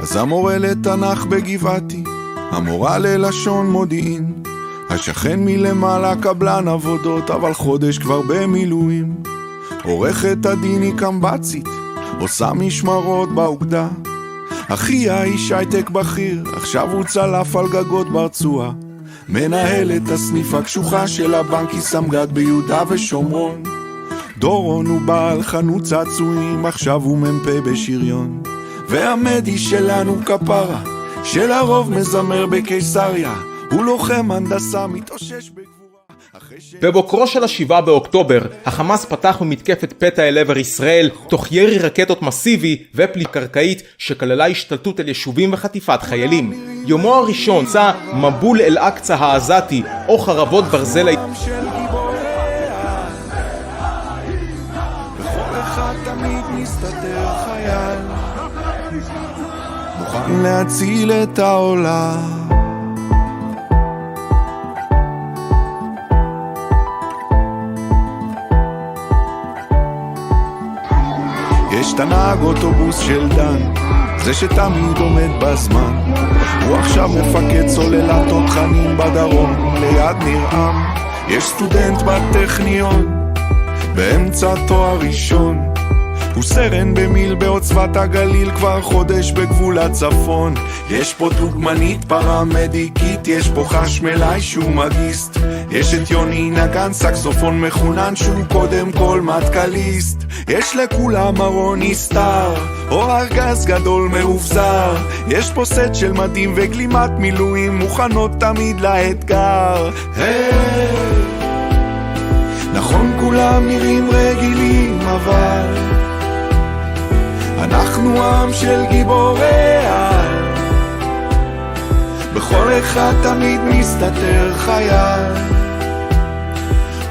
אז המורה לתנ"ך בגבעתי, המורה ללשון מודיעין, השכן מלמעלה קבלן עבודות, אבל חודש כבר במילואים. עורכת הדין היא קמבצית, עושה משמרות באוגדה. אחיה איש הייטק בכיר, עכשיו הוא צלף על גגות ברצועה. מנהל את הסניף הקשוחה של הבנק, היא סמג"ד ביהודה ושומרון. דורון הוא בעל חנות צעצועים, עכשיו הוא מ"פ בשריון. והמדי שלנו כפרה, שלרוב מזמר בקיסריה, הוא לוחם הנדסה מתאושש בגבורה. בבוקרו של 7 באוקטובר, החמאס פתח במתקפת פתע אל עבר ישראל, תוך ירי רקטות מסיבי ופלישה קרקעית שכללה השתלטות על יישובים וחטיפת חיילים. יומו הראשון צא מבול אל-אקצה העזתי, או חרבות ברזל. בכל אחד תמיד מסתתר חייל, מוכן להציל את העולם. יש את הנהג אוטובוס של דן, זה שתמיד עומד בזמן. הוא עכשיו מפקד סוללת תותחנים בדרום ליד ניר-עם. יש סטודנט בטכניון באמצע תואר ראשון, הוא סרן במיל בעוצבת הגליל, כבר חודש בגבול הצפון. יש פה דוגמנית פרמדיקית, יש פה חשמלאי שהוא מגיסט, יש את יוני נגן סקסופון מחונן שהוא קודם כל מטקליסט. יש לכולם ארוני סטאר או ארגז גדול מאובזר, יש פה סט של מדים וגלימת מילואים מוכנות תמיד לאתגר. נכון כולם נראים רגילים, אבל אנחנו עם של גיבורי על, בכל אחד תמיד מסתתר חייל,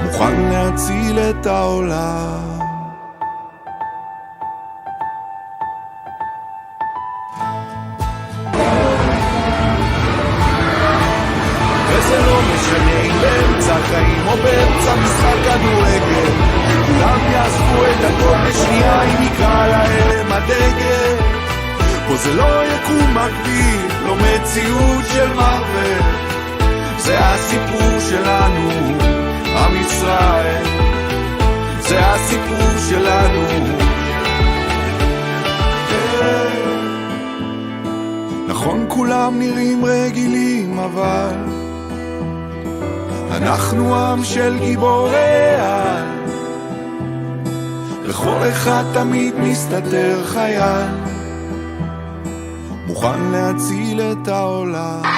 מוכן להציל את העולם. וזה לא משנה אם באמצע חיים או באמצע משחק כדורגל, כולם יעזבו את הכל בשנייה אם יקרא להם הדגל. פה זה לא יקום מקביל, לא מציאות של מוות, זה הסיפור שלנו, עם ישראל, זה הסיפור שלנו. נכון כולם נראים רגילים, אבל אנחנו עם של גיבורי על, בכל אחד תמיד מסתתר חייל, מוכן להציל את העולם.